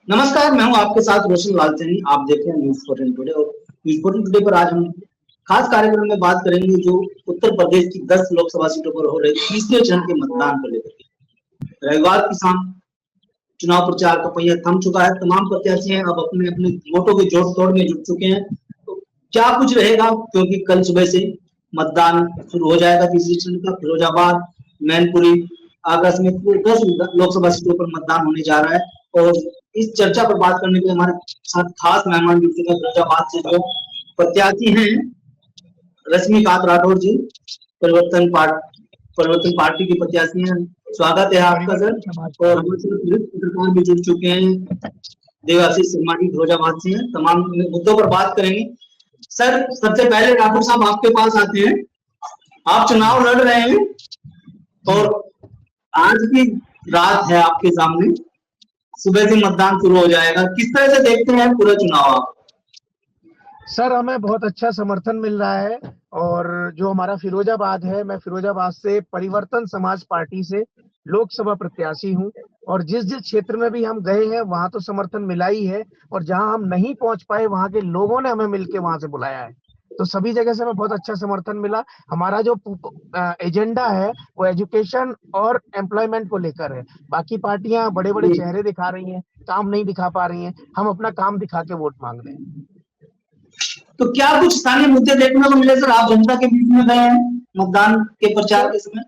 नमस्कार, मैं हूं आपके साथ रोशन लालचंदी। आप देख रहे हैं न्यूज़ 14 टुडे और न्यूज़ 14 टुडे पर आज हम खास कार्यक्रम में बात करेंगे जो उत्तर प्रदेश की 10 लोकसभा सीटों पर हो रहे तीसरे चरण के मतदान को लेकर के। रविवार की शाम चुनाव प्रचार का पहिया थम चुका है। तमाम प्रत्याशी हैं अब अपने अपने वोटों के जोड़ तोड़ में जुट चुके हैं। तो क्या कुछ रहेगा, क्योंकि कल सुबह से मतदान शुरू हो जाएगा तीसरे चरण का। फिरोजाबाद, मैनपुरी, आगरा समेत पूरे 10 लोकसभा सीटों पर मतदान होने जा रहा है। और इस चर्चा पर बात करने के लिए हमारे साथ खास मेहमान जुड़ चुके हैं फिरोजाबाद से जो प्रत्याशी हैं, रश्मिकांत राठौर जी, परिवर्तन पार्टी की प्रत्याशी हैं। स्वागत है आपका सर। परिवर्तन समाज और पार्टी। हमारे साथ वरिष्ठ पत्रकार भी जुड़ चुके हैं, देवाशीष शर्मा जी फिरोजाबाद से हैं। तमाम मुद्दों पर बात करेंगे। सर, सबसे पहले राठौर साहब आपके पास आते हैं। आप जी चुनाव लड़ रहे हैं जी। और आज की रात है आपके सामने, सुबह से मतदान शुरू हो जाएगा। किस तरह से देखते हैं पूरा चुनाव आप? सर, हमें बहुत अच्छा समर्थन मिल रहा है। और जो हमारा फिरोजाबाद है, मैं फिरोजाबाद से परिवर्तन समाज पार्टी से लोकसभा प्रत्याशी हूं। और जिस जिस क्षेत्र में भी हम गए हैं वहां तो समर्थन मिला ही है। और जहां हम नहीं पहुंच पाए वहां के लोगों ने हमें मिलके वहां से बुलाया है। तो सभी जगह से हमें बहुत अच्छा समर्थन मिला। हमारा जो एजेंडा है वो एजुकेशन और एम्प्लॉयमेंट को लेकर है। बाकी पार्टियां बड़े बड़े जी। चेहरे दिखा रही हैं, काम नहीं दिखा पा रही हैं। हम अपना काम दिखा के वोट मांग रहे हैं। तो क्या कुछ स्थानीय मुद्दे देखने को मिले सर? आप जनता के बीच में गए हैं मतदान के प्रचार सर, के समय।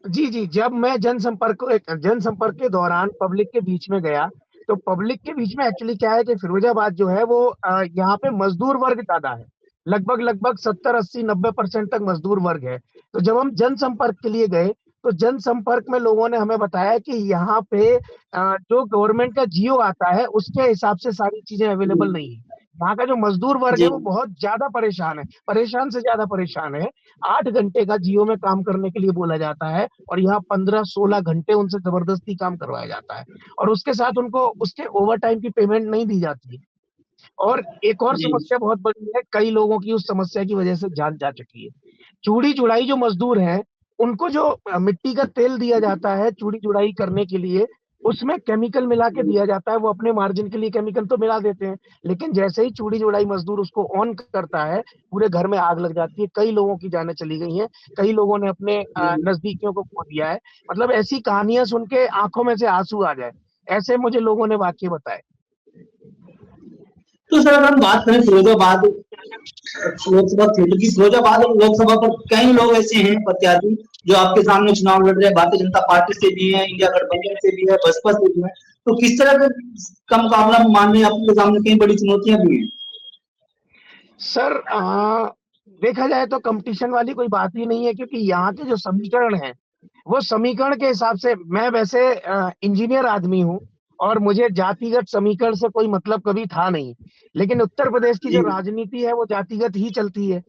जी जी, जब मैं जनसंपर्क के दौरान पब्लिक के बीच में गया, तो पब्लिक के बीच में एक्चुअली क्या है कि फिरोजाबाद जो है वो यहाँ पे मजदूर वर्ग ज्यादा है। लगभग लगभग 70 80 90% तक मजदूर वर्ग है। तो जब हम जनसंपर्क के लिए गए, तो जनसंपर्क में लोगों ने हमें बताया कि यहाँ पे जो गवर्नमेंट का जियो आता है उसके हिसाब से सारी चीजें अवेलेबल नहीं है। यहाँ का जो मजदूर वर्ग है जी। वो बहुत ज्यादा परेशान है, परेशान से ज्यादा परेशान है। 8 घंटे का जियो में काम करने के लिए बोला जाता है और यहाँ 15 16 घंटे उनसे जबरदस्ती काम करवाया जाता है। और उसके साथ उनको उसके ओवर टाइम की पेमेंट नहीं दी जाती है। और एक और जी। समस्या बहुत बड़ी है, कई लोगों की उस समस्या की वजह से जान जा चुकी है। चूड़ी जुड़ाई जो मजदूर हैं, उनको जो मिट्टी का तेल दिया जाता है चूड़ी जुड़ाई करने के लिए, उसमें केमिकल मिला के दिया जाता है। वो अपने मार्जिन के लिए केमिकल तो मिला देते हैं, लेकिन जैसे ही चूड़ी जुड़ाई मजदूर उसको ऑन करता है, पूरे घर में आग लग जाती है। कई लोगों की जानें चली गई हैं, कई लोगों ने अपने नजदीकियों को खो दिया है। मतलब ऐसी कहानियां सुन के आंखों में से आंसू आ जाए, ऐसे मुझे लोगों ने वाक्य बताए। तो सर, अगर हम बात करें फिरोजाबाद लोकसभा क्षेत्र की, फिरोजाबाद लोकसभा पर कई लोग ऐसे हैं प्रत्याशी जो आपके सामने चुनाव लड़ रहे हैं। भारतीय जनता पार्टी से भी है, इंडिया गठबंधन से भी है, बसपा से भी है। तो किस तरह का मुकाबला मान रहे हैं? आपके सामने कई बड़ी चुनौतियां भी हैं। सर, देखा जाए तो कंपटीशन वाली कोई बात ही नहीं है, क्योंकि यहाँ के जो समीकरण हैं वो समीकरण के हिसाब से, मैं वैसे इंजीनियर आदमी हूँ और मुझे जातिगत समीकरण से कोई मतलब कभी था नहीं। लेकिन उत्तर प्रदेश की जो जी। राजनीति है वो जातिगत ही चलती है।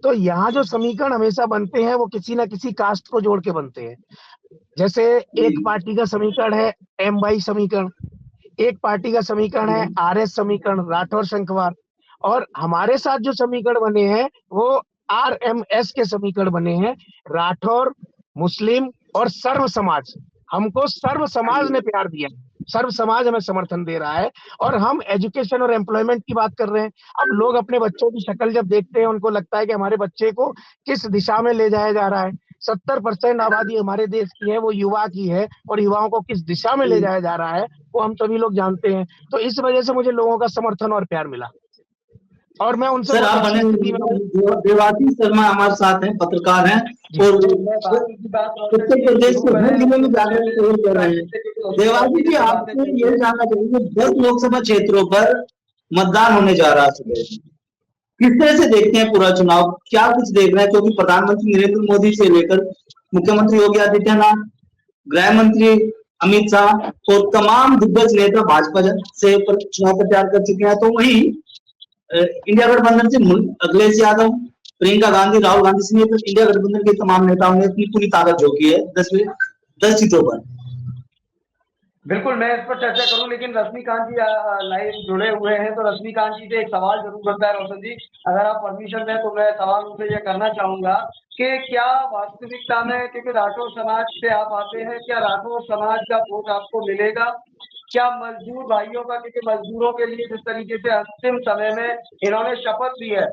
तो यहाँ जो समीकरण हमेशा बनते हैं वो किसी ना किसी कास्ट को जोड़ के बनते हैं। जैसे जी। एक पार्टी का समीकरण है एम वाई समीकरण, एक पार्टी का समीकरण है जी। आर एस समीकरण, राठौर शंखवार। और हमारे साथ जो समीकरण बने हैं वो आर एम एस के समीकरण बने हैं, राठौर, मुस्लिम और सर्व समाज। हमको सर्व समाज ने प्यार दिया है, सर्व समाज हमें समर्थन दे रहा है। और हम एजुकेशन और एम्प्लॉयमेंट की बात कर रहे हैं। अब लोग अपने बच्चों की शक्ल जब देखते हैं, उनको लगता है कि हमारे बच्चे को किस दिशा में ले जाया जा रहा है। 70% आबादी हमारे देश की है वो युवा की है, और युवाओं को किस दिशा में ले जाया जा रहा है वो हम सभी लोग जानते हैं। तो इस वजह से मुझे लोगों का समर्थन और प्यार मिला, और मैं उनसे सर, बहुत आप अच्छी बने स्थिति में हूँ। देवाशीष शर्मा हमारे साथ हैं, पत्रकार हैं। जी और मैं बाकी की बात रोशन उत्तर जी प्रदेश शुरू के हर करें, जिले उससे में जाने पहले की कोशिश कर रहे हैं। राजनीति की देवाशीष जी, से बातें आपसे चाहिए। ये जानना चाहेंगे, 10 लोकसभा क्षेत्रों पर मतदान होने जा रहा है सुबह। किस तरह से देखते हैं पूरा चुनाव? क्या कुछ देख रहे हैं? क्योंकि प्रधानमंत्री नरेंद्र मोदी से लेकर मुख्यमंत्री योगी आदित्यनाथ, गृह मंत्री अमित शाह और तमाम दिग्गज नेता भाजपा से चुनाव प्रचार कर चुके हैं। तो वहीं इंडिया गठबंधन से अखिलेश यादव, प्रियंका गांधी, राहुल गांधी समेत इंडिया गठबंधन के तमाम नेताओं ने अपनी पूरी ताकत झोंकी है 10 सीटों पर। बिल्कुल, मैं इस पर चर्चा करूं, लेकिन रश्मिकांत जी लाइव जुड़े हुए हैं, तो रश्मिकांत जी से एक सवाल जरूर बनता है। रोशन जी, अगर आप परमिशन दें तो मैं सवाल उनसे ये करना चाहूंगा कि क्या वास्तविकता में, क्योंकि राठौर समाज से आप आते हैं, क्या राठौर समाज का वोट आपको मिलेगा? क्या मजदूर भाइयों का, क्योंकि मजदूरों के लिए जिस तरीके से अंतिम समय में इन्होंने शपथ ली है,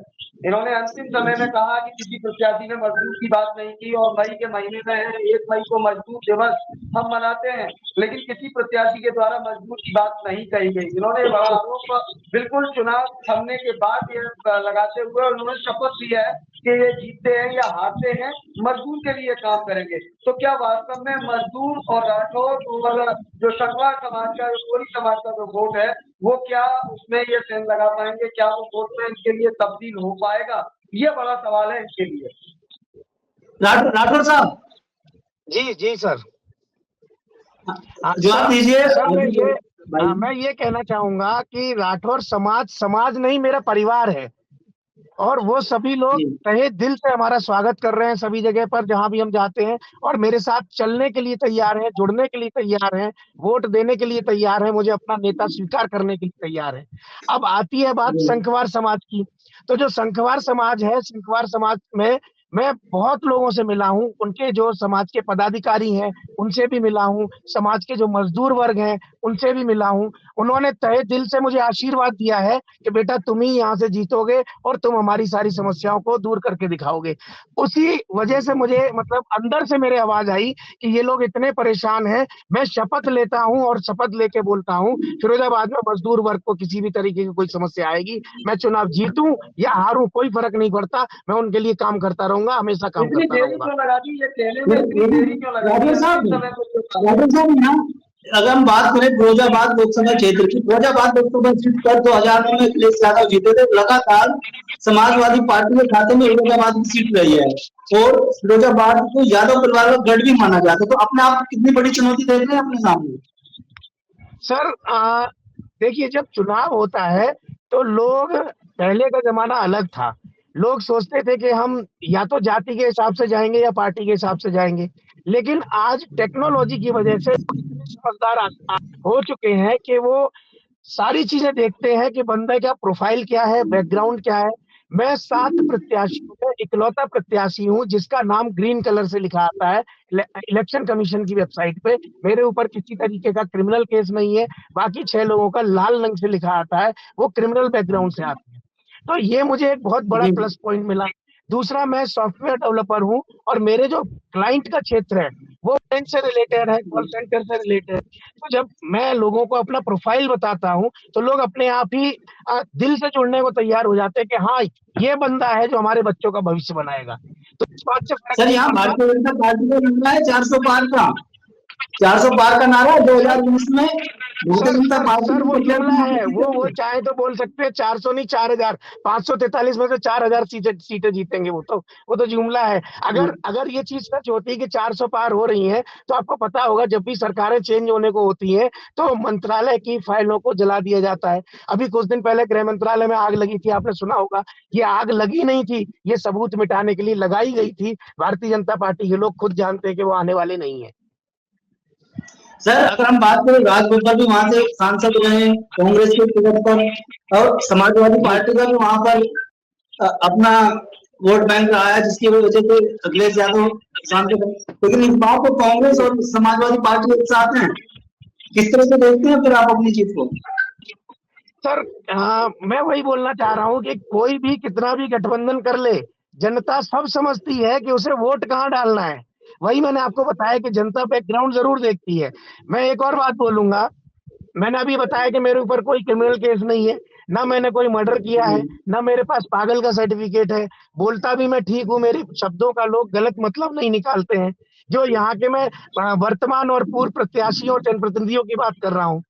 इन्होंने अंतिम समय में कहा कि किसी प्रत्याशी ने मजदूर की बात नहीं की, और मई के महीने में है, 1 मई को मजदूर दिवस हम मनाते हैं, लेकिन किसी प्रत्याशी के द्वारा मजदूर की बात नहीं कही गई। इन्होंने बड़ा आरोप बिल्कुल चुनाव थमने के बाद ये लगाते हुए उन्होंने शपथ लिया है कि ये जीतते हैं या हारते हैं मजदूर के लिए काम करेंगे। तो क्या वास्तव में मजदूर और राठौर और जो संगवार समाज का, जो कोरी समाज का जो वोट है, वो क्या उसमें ये सेंध लगा पाएंगे? क्या वो वोट में इनके लिए तब्दील हो पाएगा? ये बड़ा सवाल है इनके लिए। राठौर साहब जी जी सर, जवाब दीजिए। सर मैं ये कहना चाहूंगा कि राठौर समाज नहीं, मेरा परिवार है, और वो सभी लोग तहे दिल से हमारा स्वागत कर रहे हैं सभी जगह पर जहां भी हम जाते हैं, और मेरे साथ चलने के लिए तैयार हैं, जुड़ने के लिए तैयार हैं, वोट देने के लिए तैयार हैं, मुझे अपना नेता स्वीकार करने के लिए तैयार है। अब आती है बात संखवार समाज की, तो जो संखवार समाज है, संखवार समाज में मैं बहुत लोगों से मिला हूं, उनके जो समाज के पदाधिकारी हैं उनसे भी मिला हूं, समाज के जो मजदूर वर्ग हैं उनसे भी मिला हूं। उन्होंने तहे दिल से मुझे आशीर्वाद दिया है कि बेटा तुम ही यहाँ से जीतोगे और तुम हमारी सारी समस्याओं को दूर करके दिखाओगे। उसी वजह से मुझे मतलब अंदर से मेरे आवाज आई कि ये लोग इतने परेशान हैं, मैं शपथ लेता हूं और शपथ लेके बोलता हूं फिरोजाबाद में मजदूर वर्ग को किसी भी तरीके की कोई समस्या आएगी, मैं चुनाव जीतूं या हारूं कोई फर्क नहीं पड़ता, मैं उनके लिए काम करता रहूंगा, हमेशा काम करता रहूंगा। राठौर साहब यहाँ अगर हम बात करें फिरोजाबाद लोकसभा क्षेत्र की, फिरोजाबाद लोकसभा सीट पर 2009 में अखिलेश यादव जीते थे। लगातार समाजवादी पार्टी के खाते में फिरोजाबाद की सीट रही है और फिरोजाबाद को यादव परिवार का गढ़ भी माना जाता है। तो अपने आप कितनी बड़ी चुनौती देख रहे हैं अपने सामने? सर देखिए, जब चुनाव होता है तो लोग, पहले का जमाना अलग था, लोग सोचते थे कि हम या तो जाति के हिसाब से जाएंगे या पार्टी के हिसाब से जाएंगे, लेकिन आज टेक्नोलॉजी की वजह से समझदार हो चुके हैं कि वो सारी चीजें देखते हैं कि बंदे का प्रोफाइल क्या है, बैकग्राउंड क्या है। मैं 7 प्रत्याशियों में इकलौता प्रत्याशी हूं जिसका नाम ग्रीन कलर से लिखा आता है इलेक्शन कमीशन की वेबसाइट पे। मेरे ऊपर किसी तरीके का क्रिमिनल केस नहीं है, बाकी 6 लोगों का लाल रंग से लिखा आता है, वो क्रिमिनल बैकग्राउंड से आते हैं। तो ये मुझे एक बहुत बड़ा प्लस पॉइंट मिला। दूसरा, मैं सॉफ्टवेयर डेवलपर हूं और मेरे जो क्लाइंट का क्षेत्र है वो बैंक से रिलेटेड है, कॉल सेंटर से रिलेटेड। तो जब मैं लोगों को अपना प्रोफाइल बताता हूं तो लोग अपने आप ही दिल से जुड़ने को तैयार हो जाते हैं कि हाँ, ये बंदा है जो हमारे बच्चों का भविष्य बनाएगा। तो इस बात से सर यहाँ भारतीय जनता पार्टी का नारा है 400 पार का, 400 पार का नारा 2019 में सर वो जुमला है, वो चाहे तो बोल सकते हैं 400 नहीं 4000, 543 में से 4000 सीटें जीतेंगे, वो तो जुमला है। अगर ये चीज सच होती है कि 400 पार हो रही है, तो आपको पता होगा जब भी सरकारें चेंज होने को होती है तो मंत्रालय की फाइलों को जला दिया जाता है। अभी कुछ दिन पहले गृह मंत्रालय में आग लगी थी, आपने सुना होगा। ये आग लगी नहीं थी, ये सबूत मिटाने के लिए लगाई गई थी। भारतीय जनता पार्टी के लोग खुद जानते हैं कि वो आने वाले नहीं है। सर अगर हम बात करें, राजगोपाल भी वहां से सांसद रहे कांग्रेस के टिकट पर, और समाजवादी पार्टी का भी वहां पर अपना वोट बैंक रहा है, जिसकी वजह से अखिलेश यादव सांसद है। लेकिन इस बार तो कांग्रेस और समाजवादी पार्टी एक साथ हैं, किस तरह से देखते हैं फिर आप अपनी जीत को? सर मैं वही बोलना चाह रहा हूँ कि कोई भी कितना भी गठबंधन कर ले, जनता सब समझती है कि उसे वोट कहाँ डालना है। वही मैंने आपको बताया कि जनता बैकग्राउंड जरूर देखती है। मैं एक और बात बोलूंगा, मैंने अभी बताया कि मेरे ऊपर कोई क्रिमिनल केस नहीं है, ना मैंने कोई मर्डर किया है, ना मेरे पास पागल का सर्टिफिकेट है, बोलता भी मैं ठीक हूँ, मेरे शब्दों का लोग गलत मतलब नहीं निकालते हैं। जो यहाँ के मैं वर्तमान और पूर्व प्रत्याशियों और जनप्रतिनिधियों की बात कर रहा हूँ,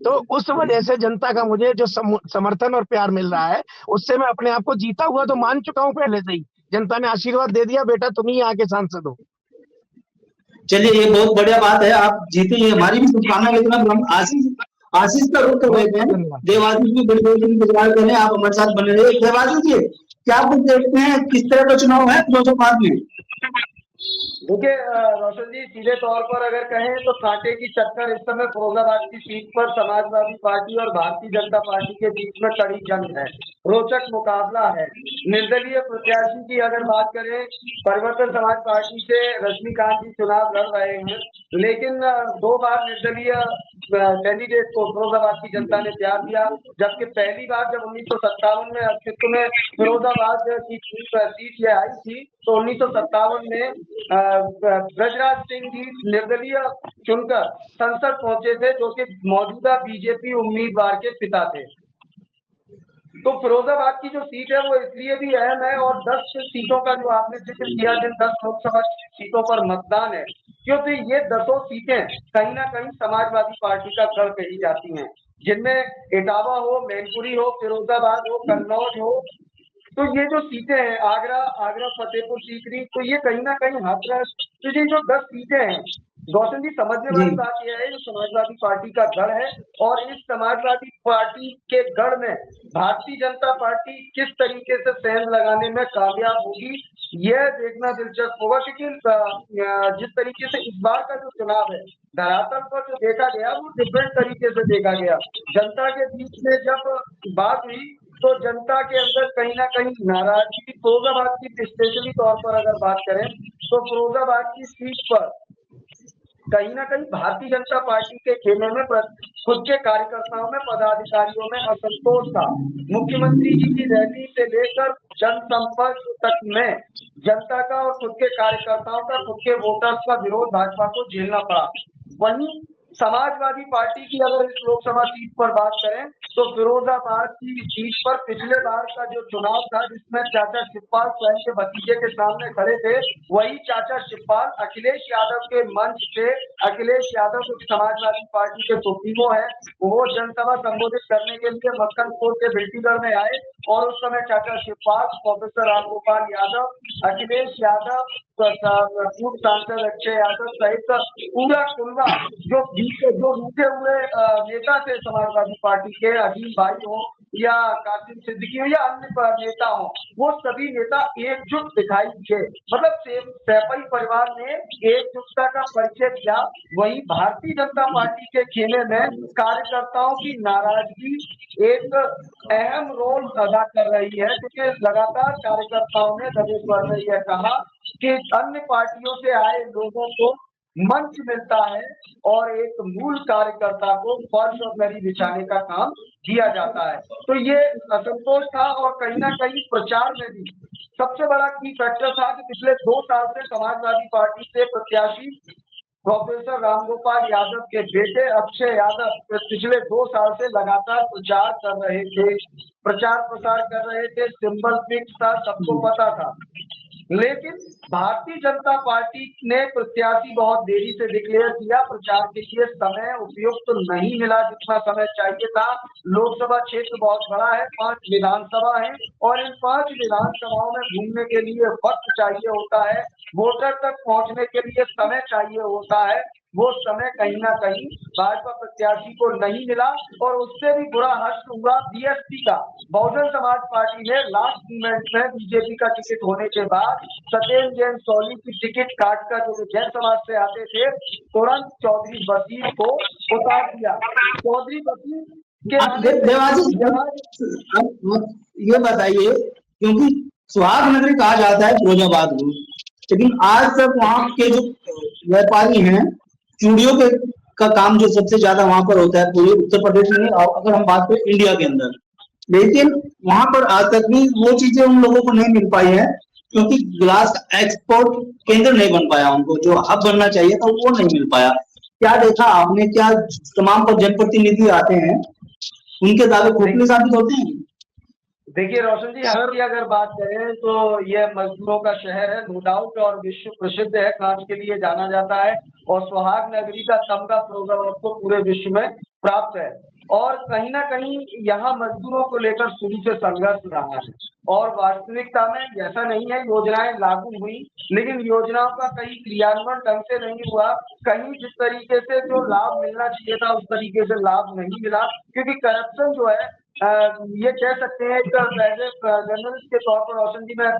तो उस वजह से जनता का मुझे जो समर्थन और प्यार मिल रहा है, उससे मैं अपने आप को जीता हुआ तो मान चुका हूँ पहले से ही। जनता ने आशीर्वाद दे दिया, बेटा तुम ही यहाँ के सांसद हो। चलिए ये बहुत बढ़िया बात है, आप जीते, ये हमारी भी शुभकामना। लेकिन अब हम आशीष का रुख कर रहे हैं, देवाशीष भी बड़ी इंतजार कर रहे हैं, आप हमारे साथ बने रहिए। देवाशीष जी, क्या कुछ देखते हैं, किस तरह का चुनाव है फिरोजाबाद में? देखिए रोशन जी, सीधे तौर पर अगर कहें तो कांटे की टक्कर इस समय फिरोजाबाद की सीट पर समाजवादी पार्टी और भारतीय जनता पार्टी के बीच में कड़ी जंग है, रोचक मुकाबला है। निर्दलीय प्रत्याशी की अगर बात करें, परिवर्तन समाज पार्टी से रजनीकांत जी चुनाव लड़ रहे हैं, लेकिन 2 बार निर्दलीय कैंडिडेट को फिरोजाबाद की जनता ने प्यार दिया, जबकि पहली बार जब 1957 में अस्तित्व में फिरोजाबाद की सीट ये आई थी, तो 1957 में ब्रजराज सिंह जी निर्दलीय चुनकर संसद पहुंचे थे, जो कि मौजूदा बीजेपी उम्मीदवार के पिता थे। तो फिरोजाबाद की जो सीट है वो इसलिए भी अहम है, और 10 सीटों का जो आपने जिक्र किया, जिन 10 लोकसभा सीटों पर मतदान है, क्योंकि ये 10 सीटें कहीं ना कहीं समाजवादी पार्टी का गढ़ कही जाती हैं, जिनमें इटावा हो, मैनपुरी हो, फिरोजाबाद हो, कन्नौज हो। तो ये जो सीटें हैं, आगरा आगरा फतेहपुर सीकरी, तो ये कहीं ना कहीं हाथरस, तो ये जो 10 सीटें हैं, गौतम जी, समझने जी। वाली बात यह है, ये समाजवादी पार्टी का गढ़ है, और इस समाजवादी पार्टी के गढ़ में भारतीय जनता पार्टी किस तरीके से सेंध लगाने में कामयाब होगी, यह देखना दिलचस्प होगा। क्योंकि जिस तरीके से इस बार का जो चुनाव है, धरातल पर जो देखा गया वो डिफरेंट तरीके से देखा गया। जनता के बीच में जब बात हुई, तो जनता के अंदर कहीं ना कहीं नाराजगी, फिरोजाबाद की स्पेशली तौर पर अगर बात करें, तो फिरोजाबाद की सीट पर कहीं ना कहीं भारतीय जनता पार्टी के खेमे में खुद के कार्यकर्ताओं में, पदाधिकारियों में असंतोष था। मुख्यमंत्री जी की रैली से लेकर जनसंपर्क तक में जनता का और खुद के कार्यकर्ताओं का, खुद के वोटर्स का विरोध भाजपा को झेलना पड़ा। वहीं समाजवादी पार्टी की अगर इस लोकसभा सीट पर बात करें, तो फिरोजाबाद की सीट पर पिछले बार का जो चुनाव था, जिसमें चाचा शिवपाल स्वयं के भतीजे के सामने खड़े थे, वही चाचा शिवपाल अखिलेश यादव के मंच से, अखिलेश यादव जो समाजवादी पार्टी के सुप्रीमो है, वो जनसभा संबोधित करने के लिए मक्खनपुर के बिल्टीगढ़ में आए, और उस समय चाचा शिवपाल, प्रोफेसर रामगोपाल यादव, अखिलेश यादव, पूर्व सांसद अक्षय यादव सहित पूरा कुनबा, जो रूठे हुए नेता थे समाजवादी पार्टी के, अजीम भाई हो या कासिम सिद्दीकी हो या अन्य नेता हो, वो सभी नेता एकजुट दिखाई दिए। मतलब सैफई परिवार ने एकजुटता का परिचय किया। वही भारतीय जनता पार्टी के खेमे में कार्यकर्ताओं की नाराजगी एक अहम रोल अदा कर रही है, क्योंकि लगातार कार्यकर्ताओं ने दबे स्वर में यह कहा कि अन्य पार्टियों से आए लोगों को मंच मिलता है, और एक मूल कार्यकर्ता को फर्श और दरी बिछाने का काम किया जाता है। तो ये असंतोष था, और कहीं ना कहीं प्रचार में भी सबसे बड़ा की फैक्टर था कि पिछले 2 साल से समाजवादी पार्टी से प्रत्याशी प्रोफेसर रामगोपाल यादव के बेटे अक्षय यादव पिछले 2 साल से लगातार प्रचार कर रहे थे, प्रचार प्रसार कर रहे थे, सिंबल फिक्स था, सबको पता था। लेकिन भारतीय जनता पार्टी ने प्रत्याशी बहुत देरी से डिक्लेयर किया, प्रचार के लिए समय उपयुक्त नहीं मिला जितना समय चाहिए था। लोकसभा क्षेत्र बहुत बड़ा है, 5 विधानसभा है, और इन 5 विधानसभाओं में घूमने के लिए वक्त चाहिए होता है, वोटर तक पहुंचने के लिए समय चाहिए होता है। वो समय कहीं ना कहीं भाजपा प्रत्याशी को नहीं मिला, और उससे भी बुरा हर्ष हुआ बीएसपी का। बहुजन समाज पार्टी ने लास्ट मोमेंट में बीजेपी का टिकट होने के बाद सत्येंद्र जैन सौली की टिकट काटकर, जो जैन समाज से आते थे, तुरंत चौधरी बशीर को उतार दिया। चौधरी बशीर के आप ये बताइए, क्योंकि सुहाग नगरी कहा जाता है फिरोजाबाद को, लेकिन आज तक वहाँ के जो व्यापारी हैं, चूड़ियों के का काम जो सबसे ज्यादा वहां पर होता है पूरे उत्तर प्रदेश में, अगर हम बात करें इंडिया के अंदर, लेकिन वहां पर आज तक भी वो चीजें उन लोगों को नहीं मिल पाई है, क्योंकि ग्लास एक्सपोर्ट केंद्र नहीं बन पाया, उनको जो हब बनना चाहिए था वो नहीं मिल पाया। क्या देखा आपने, क्या तमाम पर जनप्रतिनिधि आते हैं, उनके दावे खोखले साबित होते हैं? देखिए रोशन जी, हब की अगर बात करें तो यह मजदूरों का शहर है, नो डाउट, और विश्व प्रसिद्ध है, कांच के लिए जाना जाता है, और सुहाग नगरी का तमगा प्रोग्राम को पूरे विश्व में प्राप्त है। और कहीं ना कहीं यहाँ मजदूरों को लेकर शुरू से संघर्ष रहा है, और वास्तविकता में ऐसा नहीं है, योजनाएं लागू हुई, लेकिन योजनाओं का कहीं क्रियान्वयन ढंग से नहीं हुआ। कहीं जिस तरीके से जो लाभ मिलना चाहिए था उस तरीके से लाभ नहीं मिला, क्योंकि करप्शन जो है ये कह सकते हैं एक जर्नलिस्ट के तौर पर रोशन जी, मैं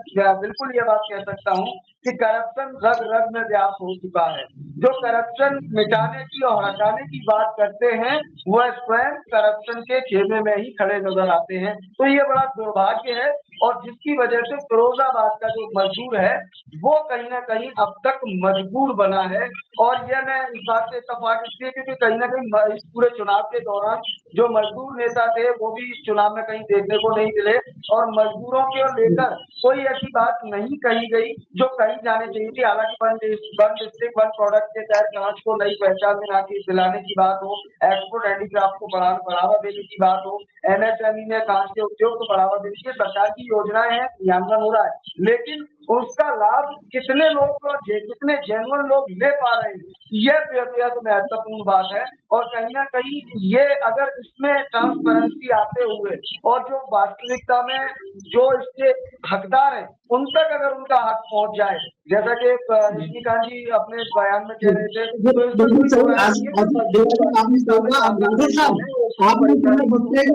बिल्कुल ये बात कह सकता हूँ कि करप्शन रग रग में व्याप्त हो चुका है। जो करप्शन मिटाने की और हटाने की बात करते हैं वह स्वयं करप्शन के खेमे में ही खड़े नजर आते हैं। तो ये बड़ा दुर्भाग्य है, और जिसकी वजह से फिरोजाबाद का जो मजदूर है वो कहीं ना कहीं अब तक मजबूर बना है। और यह मैं इस बात से इत्तेफाक इसलिए क्योंकि कहीं ना कहीं इस पूरे चुनाव के दौरान जो मजदूर नेता थे वो भी इस चुनाव में कहीं देखने को नहीं मिले, और मजदूरों के लेकर कोई ऐसी बात नहीं कही गई जो कही जानी चाहिए थी। हालांकि वन डिस्ट्रिक्ट वन प्रोडक्ट के तहत कांच को नई पहचान दिलाने की बात हो, एक्सपोर्ट हैंडीक्राफ्ट को बढ़ावा देने की बात हो, एमएसएमई में कांच के उद्योग को बढ़ावा देने की सरकार की योजनाएं हैं, क्रियान्वयन हो रहा है, लेकिन उसका लाभ कितने लोग और कितने जेन्युइन लोग ले पा रहे हैं, यह बेहद महत्वपूर्ण बात है। और कहीं ना कहीं ये अगर इसमें ट्रांसपेरेंसी आते हुए और जो वास्तविकता में जो इसके हकदार हैं उन तक अगर उनका हक पहुंच जाए, जैसा कि रजनीकांत जी अपने बयान में कह रहे थे, तो बिल्कुल सही। आपने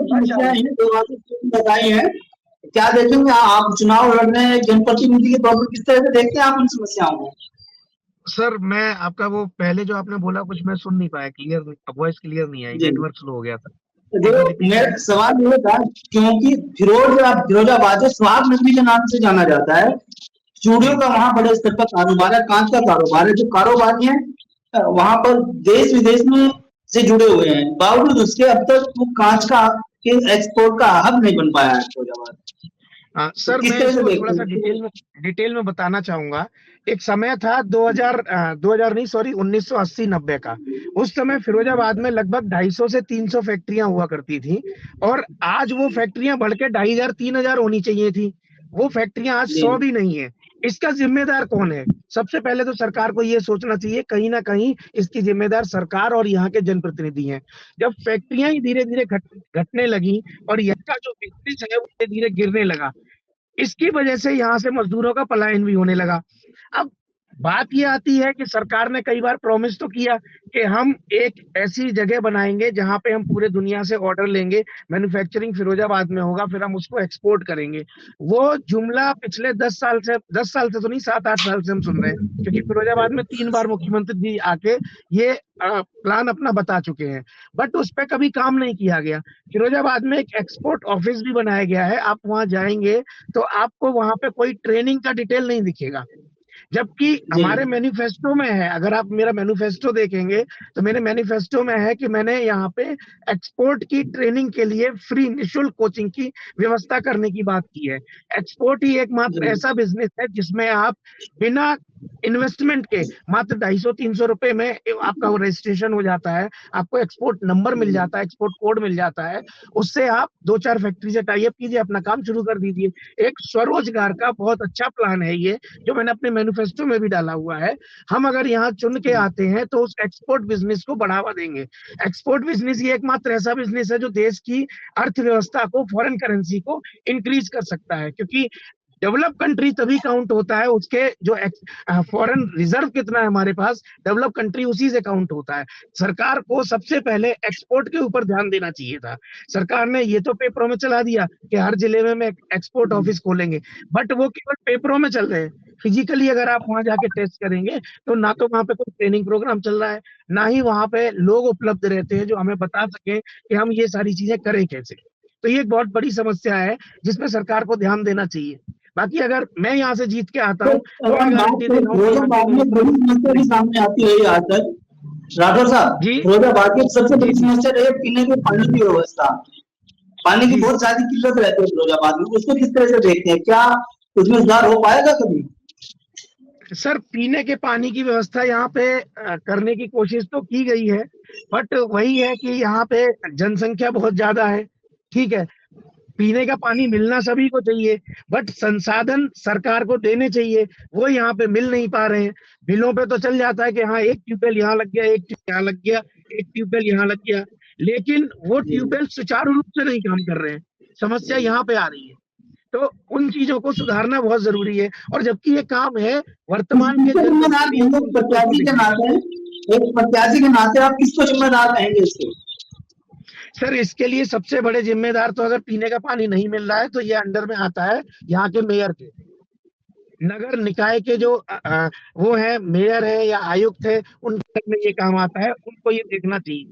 समस्या है दो बातें बताई है, क्या देखेंगे आप चुनाव लड़ रहे हैं जनप्रतिनिधि के तौर पर, किस तरह से देखते हैं आप इन समस्याओं को? सर मैं आपका वो पहले जो आपने बोला कुछ मैं सुन नहीं पाया, क्लियर वॉइस क्लियर नहीं आई, नेटवर्क स्लो हो गया था। मेरा सवाल ये था, क्योंकि फिरोजाबाद सुहाग नगरी के नाम से जाना जाता है, चूड़ियों का वहां बड़े स्तर पर कारोबार है, कांच का कारोबार है, जो कारोबारी है वहां पर देश विदेश में से जुड़े हुए हैं, बावजूद उसके अब तक वो कांच का एक्सपोर्ट का हब नहीं बन पाया है फिरोजाबाद। सर मैं इसको थोड़ा सा डिटेल में बताना चाहूंगा। एक समय था 2000 नहीं सॉरी 1980-90 का। उस समय फिरोजाबाद में लगभग 250 से 300 फैक्ट्रियां हुआ करती थी, और आज वो फैक्ट्रियां बढ़ के 2500-3000 होनी चाहिए थी। वो फैक्ट्रियां आज 100 भी नहीं है। इसका जिम्मेदार कौन है? सबसे पहले तो सरकार को ये सोचना चाहिए, कहीं ना कहीं इसकी जिम्मेदार सरकार और यहाँ के जनप्रतिनिधि हैं। जब फैक्ट्रियां ही धीरे धीरे घटने लगी और यहाँ का जो बिजनेस है वो धीरे धीरे गिरने लगा, इसकी वजह से यहाँ से मजदूरों का पलायन भी होने लगा। अब बात ये आती है कि सरकार ने कई बार प्रॉमिस तो किया कि हम एक ऐसी जगह बनाएंगे जहां पे हम पूरे दुनिया से ऑर्डर लेंगे, मैन्युफैक्चरिंग फिरोजाबाद में होगा, फिर हम उसको एक्सपोर्ट करेंगे। वो जुमला पिछले 10 साल से तो नहीं 7-8 साल से हम सुन रहे हैं, क्योंकि फिरोजाबाद में 3 बार मुख्यमंत्री जी आके ये प्लान अपना बता चुके हैं, बट उस पर कभी काम नहीं किया गया। फिरोजाबाद में एक एक्सपोर्ट ऑफिस भी बनाया गया है, आप वहां जाएंगे तो आपको वहां पे कोई ट्रेनिंग का डिटेल नहीं दिखेगा, जबकि हमारे मैनिफेस्टो में है। अगर आप मेरा मैनिफेस्टो देखेंगे तो मेरे मैनिफेस्टो में है कि मैंने यहाँ पे एक्सपोर्ट की ट्रेनिंग के लिए फ्री निःशुल्क कोचिंग की व्यवस्था करने की बात की है। एक्सपोर्ट ही एकमात्र ऐसा बिजनेस है जिसमें आप बिना इन्वेस्टमेंट के मात्र 250-300 रुपए में आपका रजिस्ट्रेशन हो जाता है, आपको एक्सपोर्ट नंबर मिल जाता है, एक्सपोर्ट कोड मिल जाता है, उससे आप 2-4 फैक्ट्री से टाई अप कीजिए, अपना काम शुरू कर दीजिए। एक स्वरोजगार का बहुत अच्छा प्लान है ये, जो मैंने अपने मैनिफेस्टो में भी डाला हुआ है। हम अगर यहाँ चुन के आते हैं तो उस एक्सपोर्ट बिजनेस को बढ़ावा देंगे। एक्सपोर्ट बिजनेस ये एकमात्र ऐसा बिजनेस है जो देश की अर्थव्यवस्था को, फॉरेन करेंसी को इंक्रीज कर सकता है, क्योंकि डेवलप कंट्री तभी काउंट होता है उसके जो फॉरेन रिजर्व कितना है हमारे पास, डेवलप कंट्री उसी से काउंट होता है। सरकार को सबसे पहले एक्सपोर्ट के ऊपर ध्यान देना चाहिए था। सरकार ने ये तो पेपरों में चला दिया कि हर जिले में एक्सपोर्ट ऑफिस खोलेंगे, बट वो केवल पेपरों में चल रहे हैं। फिजिकली अगर आप वहां जाके टेस्ट करेंगे तो ना तो वहां पे कोई ट्रेनिंग प्रोग्राम चल रहा है, ना ही वहां पे लोग उपलब्ध रहते हैं जो हमें बता सके कि हम ये सारी चीजें करें कैसे। तो ये एक बहुत बड़ी समस्या है जिसमें सरकार को ध्यान देना चाहिए। बाकी अगर मैं यहाँ से जीत के आता हूँ तो सामने आती है आज तक राठौर साहब, फिरोजाबाद की सबसे बड़ी समस्या रही है पीने के पानी की व्यवस्था। पानी की बहुत ज्यादा किल्लत रहती है फिरोजाबाद में, उसको किस तरह से देखते हैं, क्या उसमें सुधार हो पाएगा कभी? सर पीने के पानी की व्यवस्था यहाँ पे करने की कोशिश तो की गई है, बट वही है कि यहाँ पे जनसंख्या बहुत ज्यादा है। ठीक है, पीने का पानी मिलना सभी को चाहिए, बट संसाधन सरकार को देने चाहिए, वो यहाँ पे मिल नहीं पा रहे हैं। बिलों पे तो चल जाता है कि हाँ एक ट्यूबवेल यहाँ लग गया, एक यहाँ लग गया, एक ट्यूबवेल यहाँ लग गया, लेकिन वो ट्यूबवेल सुचारू रूप से नहीं काम कर रहे हैं। समस्या यहाँ पे आ रही है, तो उन चीजों को सुधारना बहुत जरूरी है। और जबकि ये काम है वर्तमान के प्रत्याशी के नाते आप किसको जिम्मेदार रहेंगे इसके? सर इसके लिए सबसे बड़े जिम्मेदार तो अगर पीने का पानी नहीं मिल रहा है तो ये अंडर में आता है यहाँ के मेयर के, नगर निकाय के जो वो है मेयर है या आयुक्त है, उनके में ये काम आता है, उनको ये देखना चाहिए।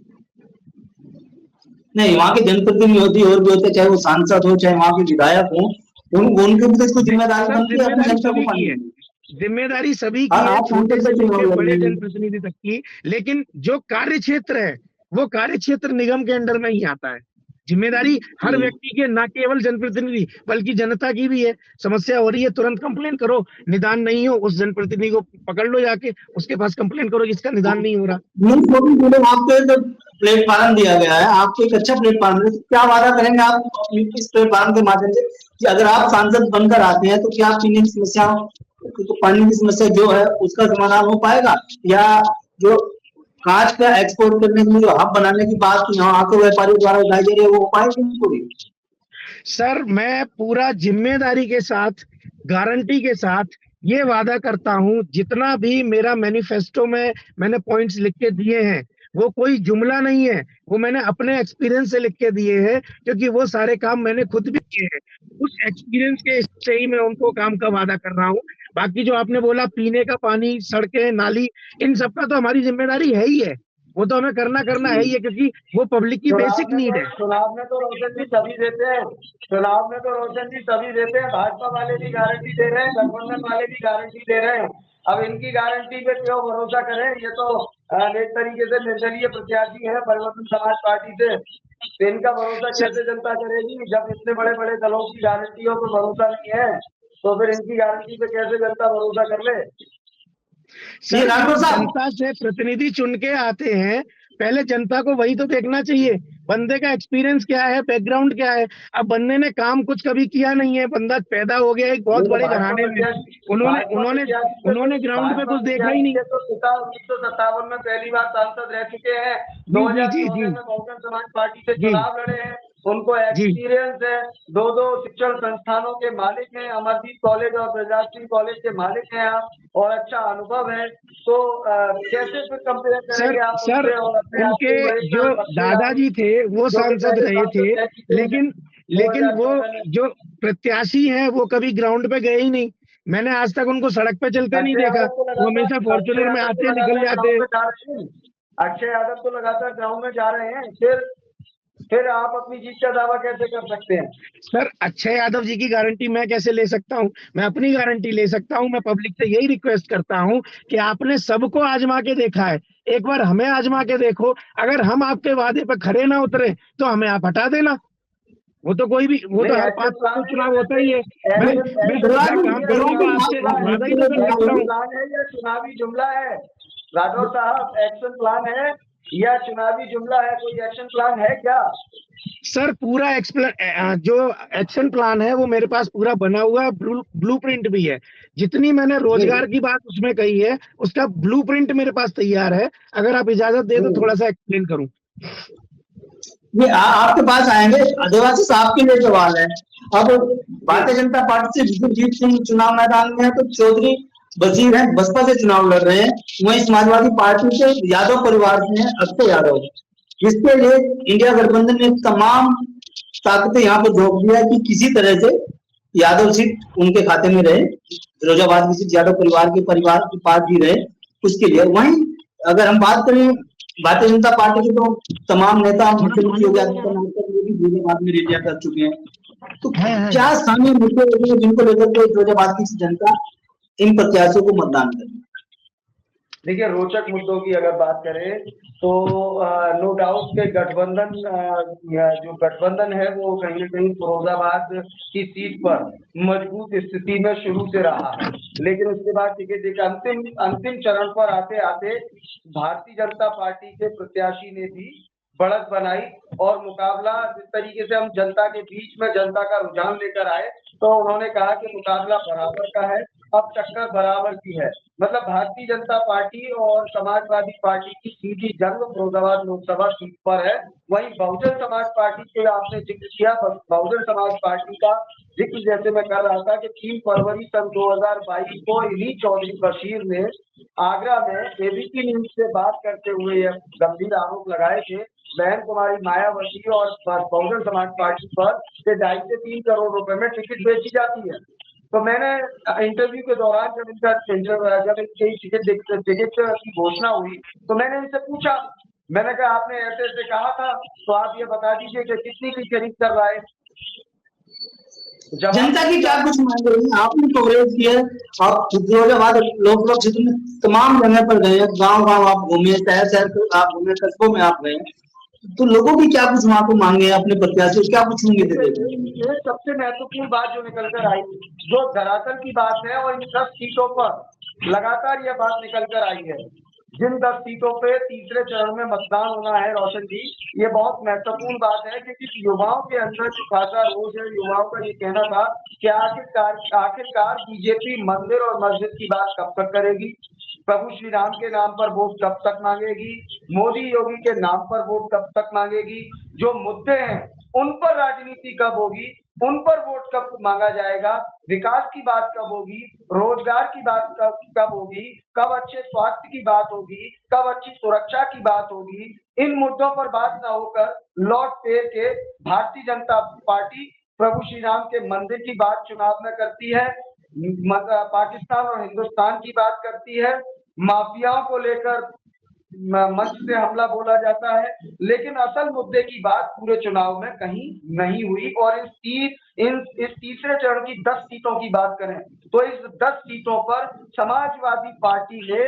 नहीं, वहाँ के जनप्रतिनिधि और भी होते हैं, चाहे वो सांसद हो चाहे वहाँ के विधायक हो, उनके भी तो इसको जिम्मेदारी बनती है अपनी जनता को पानी देने की। जिम्मेदारी सभी की और है, आप छोटे सांसद से पे चुनाव लेकर लड़ बड़े रहे हैं। जनप्रतिनिधि तक की, लेकिन जो कार्य क्षेत्र है वो कार्य क्षेत्र निगम के अंडर में ही आता है। जिम्मेदारी हर व्यक्ति के, ना केवल जनप्रतिनिधि बल्कि जनता की भी है। समस्या हो रही है, तुरंत कंप्लेन करो, निदान नहीं हो उस जनप्रतिनिधि को पकड़ लो जाके, उसके पास कंप्लेन करो जिसका निदान नहीं हो रहा। आपको एक प्लेटफॉर्म दिया गया है, आपको एक अच्छा प्लेटफॉर्म है, क्या वादा करेंगे आप इस प्लेटफॉर्म के माध्यम से कि अगर आप सांसद बनकर आते हैं तो क्या पीने की समस्या, तो पानी की समस्या जो है उसका समाधान हो पाएगा, या जो कांच का एक्सपोर्ट करने के लिए जो हब बनाने की बात यहाँ के व्यापारियों द्वारा उठाई जा रही है वो हो पाएगी पूरी? सर मैं पूरा जिम्मेदारी के साथ, गारंटी के साथ ये वादा करता हूं, जितना भी मेरा मैनिफेस्टो में मैंने पॉइंट्स लिख के दिए हैं वो कोई जुमला नहीं है, वो मैंने अपने एक्सपीरियंस से लिख के दिए हैं, क्योंकि वो सारे काम मैंने खुद भी किए हैं। उस एक्सपीरियंस के से ही मैं उनको काम का वादा कर रहा हूँ। बाकी जो आपने बोला पीने का पानी, सड़कें, नाली, इन सब का तो हमारी जिम्मेदारी है ही है, वो तो हमें करना है ही है, क्योंकि वो पब्लिक की बेसिक नीड है। चुनाव में तो रोशन जी सभी देते हैं, चुनाव में तो रोशन जी सभी देते हैं, भाजपा वाले भी गारंटी दे रहे हैं, गठबंधन वाले भी गारंटी दे रहे हैं। अब इनकी गारंटी पे क्यों भरोसा करें? ये तो एक तरीके से निर्दलीय प्रत्याशी है परिवर्तन समाज पार्टी से, तो इनका भरोसा कैसे जनता करेगी? जब इतने बड़े बड़े दलों की गारंटी हो तो भरोसा नहीं है, तो फिर इनकी गारंटी पे कैसे जनता भरोसा कर ले? सर जनता से प्रतिनिधि चुन के आते हैं, पहले जनता को वही तो देखना चाहिए, बंदे का एक्सपीरियंस क्या है, बैकग्राउंड क्या है। अब बंदे ने काम कुछ कभी किया नहीं है, बंदा पैदा हो गया एक बहुत बड़े घराने में, उन्होंने ग्राउंड पे कुछ देखा ही नहीं। तो 1957 में पहली बार सांसद रह चुके हैं, 2014 में बहुजन समाज पार्टी से चुनाव लड़े हैं, उनको एक्सपीरियंस है, दो शिक्षण संस्थानों के मालिक हैं, अमरदीप कॉलेज और प्रजापति कॉलेज के मालिक हैं आप, और अच्छा अनुभव है, तो कैसे फिर कंपेयर करेंगे आप? सर उनके जो दादाजी थे वो सांसद रहे थे, लेकिन वो जो प्रत्याशी हैं वो कभी ग्राउंड पे गए ही नहीं। मैंने आज तक उनको सड़क पे चलते नहीं देखा, वो हमेशा फॉर्चुनर में आते निकल जाते। अक्षय यादव तो लगातार ग्राउंड में जा रहे हैं, फिर आप अपनी जीत का दावा कैसे कर सकते हैं? सर अक्षय यादव जी की गारंटी मैं कैसे ले सकता हूं? मैं अपनी गारंटी ले सकता हूं। मैं पब्लिक से यही रिक्वेस्ट करता हूं कि आपने सबको आजमा के देखा है, एक बार हमें आजमा के देखो, अगर हम आपके वादे पर खरे ना उतरे तो हमें आप हटा देना। वो तो कोई भी, वो तो हर 5 साल चुनाव होता ही है। मैं काम करने का आपसे वादा ही तो कर सकता हूँ। या चुनावी जुमला है राठौर साहब? एक्शन प्लान है या चुनावी जुमला है? कोई एक्शन प्लान है क्या? सर पूरा जो एक्शन प्लान है वो मेरे पास पूरा बना हुआ है, ब्लूप्रिंट भी है। जितनी मैंने रोजगार की बात उसमें कही है उसका ब्लूप्रिंट मेरे पास तैयार है। अगर आप इजाजत दे तो थोड़ा सा एक्सप्लेन करूं। ये आपके पास आएंगे। आदिवासी साहब के लिए सवाल है। अब भारतीय जनता पार्टी से विश्वजीत सिंह चुनाव मैदान में है, तो चौधरी बशीर है बसपा से चुनाव लड़ रहे हैं। वहीं समाजवादी पार्टी से यादव परिवार से है अक्षय यादव, जिसके लिए इंडिया गठबंधन ने तमाम ताकतें यहाँ पर झोंक दिया कि किसी तरह से यादव सीट उनके खाते में रहे, फिरोजाबाद की सीट यादव परिवार के पास भी रहे, उसके लिए। वहीं अगर हम बात करें भारतीय जनता पार्टी के, तो तमाम नेता मुख्यमंत्री योगी आदित्यनाथ भी फिरोजाबाद में रैलियां कर चुके हैं। तो क्या स्थानीय मुद्दे जिनको लेकर के फिरोजाबाद की जनता इन प्रत्याशियों को मतदान करें? देखिए, रोचक मुद्दों की अगर बात करें तो नो डाउट के गठबंधन जो गठबंधन है वो कहीं न कहीं फिरोजाबाद की सीट पर मजबूत स्थिति में शुरू से रहा है, लेकिन उसके बाद टिकट एक अंतिम चरण पर आते आते भारतीय जनता पार्टी के प्रत्याशी ने भी बढ़त बनाई और मुकाबला जिस तरीके से हम जनता के बीच में जनता का रुझान लेकर आए, तो उन्होंने कहा कि मुकाबला बराबर का है, अब टक्कर बराबर की है। मतलब भारतीय जनता पार्टी और समाजवादी पार्टी की सीधी जंग फिरोजाबाद लोकसभा सीट पर है। वहीं बहुजन समाज पार्टी के आपने जिक्र किया, बहुजन समाज पार्टी का जिक्र जैसे मैं कर रहा था कि 3 फरवरी सन 2022 को इन्हीं चौधरी बशीर ने आगरा में एबीपी न्यूज से बात करते हुए यह गंभीर आरोप लगाए थे बहन कुमारी मायावती और बहुजन समाज पार्टी पर 2.5 से 3 करोड़ रुपए में टिकट बेची जाती है। तो मैंने इंटरव्यू के दौरान जब इनकी टिकट की घोषणा हुई तो मैंने इनसे पूछा, मैंने कहा आपने ऐसे ऐसे कहा था, तो आप ये बता दीजिए कि कितनी की खरीद कर रहा है। जनता की क्या कुछ मांग रही है? आपने कवरेज किया, आप फिरोजाबाद लोकसभा क्षेत्र में तमाम जगह पर गए, गांव गांव आप घूमे, शहर शहर आप घूमे, कस्बों में आप गए, तो लोगों की क्या कुछ वहां को मांगे, अपने प्रत्याशी क्या कुछ उम्मीदें देते हैं? ये सबसे महत्वपूर्ण बात जो निकल कर आई, जो धरातल की बात है, और इन 10 सीटों पर लगातार यह बात निकल कर आई है, जिन 10 सीटों पे तीसरे चरण में मतदान होना है रोशन जी, ये बहुत महत्वपूर्ण बात है, क्योंकि युवाओं के अंदर जो खासा रोष है, युवाओं का ये कहना था कि आखिरकार बीजेपी मंदिर और मस्जिद की बात कब तक करेगी, प्रभु श्री राम के नाम पर वोट कब तक मांगेगी, मोदी योगी के नाम पर वोट कब तक मांगेगी, जो मुद्दे हैं उन पर राजनीति कब होगी, उन पर वोट कब मांगा जाएगा, विकास की बात कब होगी, रोजगार की बात कब होगी, कब अच्छे स्वास्थ्य की बात होगी, कब अच्छी सुरक्षा की बात होगी। इन मुद्दों पर बात न होकर लौट फेर के भारतीय जनता पार्टी प्रभु श्री राम के मंदिर की बात चुनाव में करती है, पाकिस्तान और हिंदुस्तान की बात करती है, माफियाओं को लेकर मंच से हमला बोला जाता है, लेकिन असल मुद्दे की बात पूरे चुनाव में कहीं नहीं हुई। और इस तीसरे चरण की 10 सीटों की बात करें तो इस 10 सीटों पर समाजवादी पार्टी ने,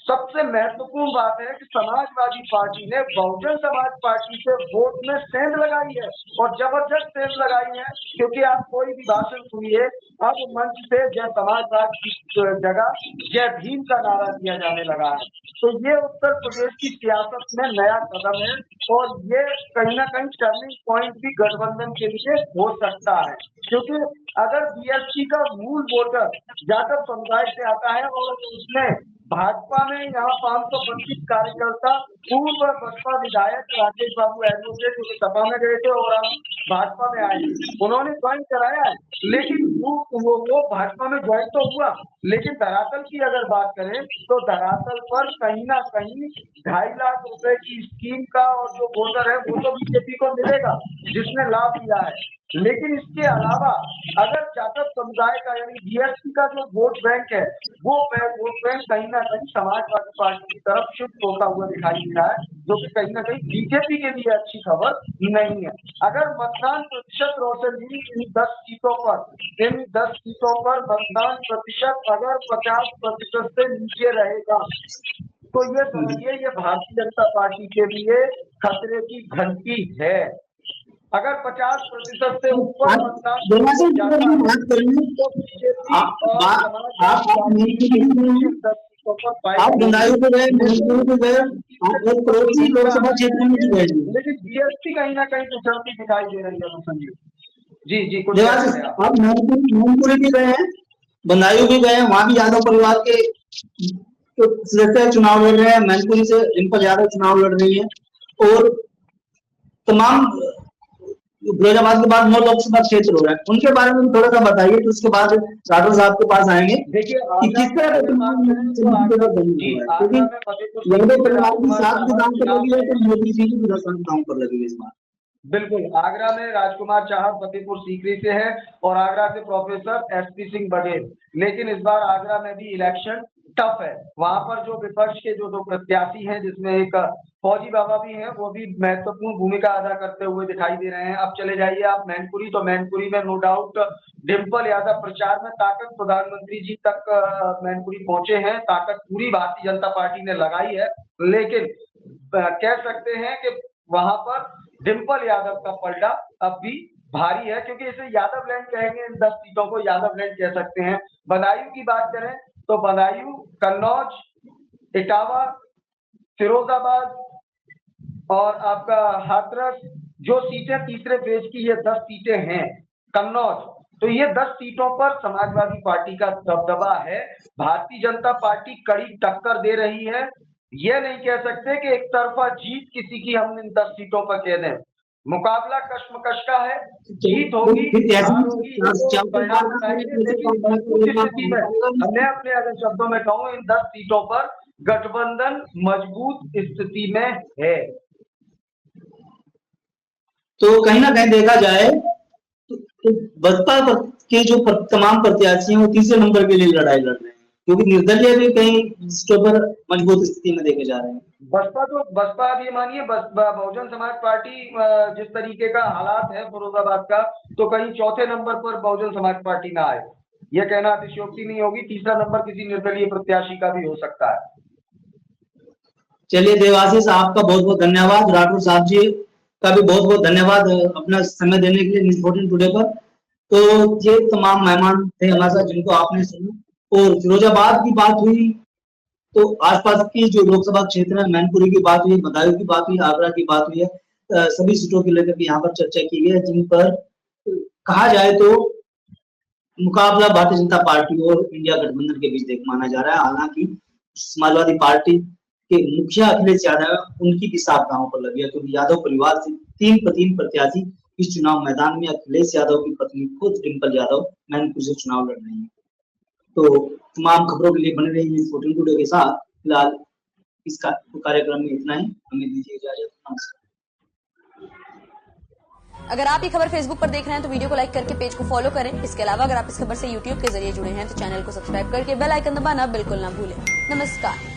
सबसे महत्वपूर्ण बात है कि समाजवादी पार्टी ने बहुजन समाज पार्टी से वोट में सेंध लगाई है, और जबरदस्त सेंध लगाई है, क्योंकि आप कोई भी भाषण सुनिए, अब मंच से जय समाजवाद की जगह जय भीम का नारा दिया जाने लगा है। तो ये उत्तर प्रदेश की सियासत में नया कदम है, और ये कहीं ना कहीं टर्निंग पॉइंट भी गठबंधन के लिए हो सकता है, क्योंकि अगर बीएसपी का मूल वोटर जाटव समुदाय से आता है और उसने भाजपा में यहाँ 525 कार्यकर्ता पूर्व बसपा विधायक राकेश बाबू एडवोकेट जो सभा में गए थे और हम भाजपा में आए, उन्होंने ज्वाइन कराया है, लेकिन वो भाजपा में ज्वाइन तो हुआ, लेकिन धरातल की अगर बात करें तो धरातल पर कहीं ना कहीं 2.5 लाख रुपए की स्कीम का और जो वोटर है वो तो बीजेपी को मिलेगा जिसने लाभ लिया है, लेकिन इसके अलावा अगर जाटव समुदाय का यानी बीएसपी का जो वोट बैंक है, वो वोट बैंक कहीं ना कहीं समाजवादी पार्टी की तरफ शिफ्ट होता हुआ दिखाई दे रहा है, जो कि कहीं ना कहीं बीजेपी के लिए अच्छी खबर नहीं है। अगर मतदान प्रतिशत रोशन जी इन 10 सीटों पर मतदान प्रतिशत अगर 50% से नीचे रहेगा तो ये समझिए ये भारतीय जनता पार्टी के लिए खतरे की घंटी है। अगर 50% से ऊपर मतदान बात करेंगे तो बीजेपी और आप बंगाली पे गए, मणिपुर पे गए, आप एक पड़ोसी लोकसभा क्षेत्र में भी गए, लेकिन बीएसपी कहीं ना कहीं पिछड़ती दिखाई दे रही है संजीव जी। जी कुछ आप मैनपुरी भी गए हैं, बंदायूं भी गए हैं, वहां भी यादव परिवार के सदस्य चुनाव लड़ रहे हैं, मैनपुरी से रिंपल यादव चुनाव लड़ रही है, और तमाम फिरोजाबाद के बाद 9 लोकसभा क्षेत्र हो रहे हैं, उनके बारे में थोड़ा सा बताइए, तो उसके बाद राठौर साहब के पास आएंगे। देखिए कि किस तरह का क्योंकि यादव परिवार की 7 विधान पर लगी है, तो मोदी जी की 10 विधान पर लगी है इस बार। बिल्कुल, आगरा में राजकुमार चाहत फतेहपुर सीकरी से है और आगरा से प्रोफेसर एसपी सिंह बघेल, लेकिन इस बार आगरा में भी इलेक्शन टफ है। वहां पर जो विपक्ष के जो 2 प्रत्याशी हैं, जिसमें एक फौजी बाबा भी हैं, वो भी महत्वपूर्ण भूमिका अदा करते हुए दिखाई दे रहे हैं। अब चले जाइए आप मैनपुरी, तो मैनपुरी में नो डाउट डिम्पल यादव प्रचार में ताकत, प्रधानमंत्री जी तक मैनपुरी पहुंचे हैं, ताकत पूरी भारतीय जनता पार्टी ने लगाई है, लेकिन कह सकते हैं कि वहां पर डिम्पल यादव का पलड़ा अब भी भारी है, क्योंकि इसे यादव लैंड कहेंगे, इन 10 सीटों को यादव लैंड कह सकते हैं। बदायूं की बात करें तो बदायूं, कन्नौज, इटावा, फिरोजाबाद और आपका हाथरस, जो सीटें तीसरे फेज की ये 10 सीटें हैं, कन्नौज, तो ये 10 सीटों पर समाजवादी पार्टी का दबदबा है। भारतीय जनता पार्टी कड़ी टक्कर दे रही है, ये नहीं कह सकते कि एक तरफा जीत किसी की हम इन 10 सीटों पर कह दें, मुकाबला कश्मकश का है, जीत होगी हमने अपने अगर शब्दों में कहूं, इन 10 सीटों पर गठबंधन मजबूत स्थिति में है। तो कहीं ना कहीं देखा जाए तो बसपा के जो तमाम प्रत्याशी हैं वो तीसरे नंबर के लिए लड़ाई लड़ रहे हैं, क्योंकि निर्दलीय भी कहीं सीटों पर मजबूत स्थिति में देखे जा रहे हैं। बसपा आप ये मानिए, बहुजन समाज पार्टी जिस तरीके का हालात है फिरोजाबाद का, तो कहीं चौथे नंबर पर बहुजन समाज पार्टी ना आए, यह कहना अतिशयोक्ति नहीं होगी। तीसरा नंबर किसी निर्दलीय प्रत्याशी का भी हो सकता है। चलिए देवाशीष, आपका बहुत बहुत धन्यवाद। राठौर साहब जी का भी बहुत बहुत धन्यवाद अपना समय देने के लिए न्यूज़ 14 टुडे पर। तो ये तमाम मेहमान थे हमारे साथ जिनको आपने सुना। और फिरोजाबाद की बात हुई तो आसपास की जो लोकसभा क्षेत्र है, मैनपुरी की बात हुई, बदायूं की बात हुई, आगरा की बात हुई है। सभी सीटों को लेकर के यहाँ पर चर्चा की गई है, जिन पर कहा जाए तो मुकाबला भारतीय जनता पार्टी और इंडिया गठबंधन के बीच देख माना जा रहा है। हालांकि समाजवादी पार्टी के मुखिया अखिलेश यादव उनकी भी साफ दांव पर लगी है, क्योंकि यादव परिवार से 3 प्रत्याशी इस चुनाव मैदान में अखिलेश यादव की पत्नी खुद डिंपल यादव मैनपुर से चुनाव लड़ रही है। तो तमाम खबरों के लिए बने रहिए न्यूज़ 14 टुडे के साथ। फिलहाल इस कार्यक्रम में इतना ही, हमें दीजिए इजाजत। नमस्कार। अगर आप ये खबर फेसबुक पर देख रहे हैं तो वीडियो को लाइक करके पेज को फॉलो करें। इसके अलावा अगर आप इस खबर से यूट्यूब के जरिए जुड़े हैं तो चैनल को सब्सक्राइब करके बेल आइकन दबाना बिल्कुल ना भूलें। नमस्कार।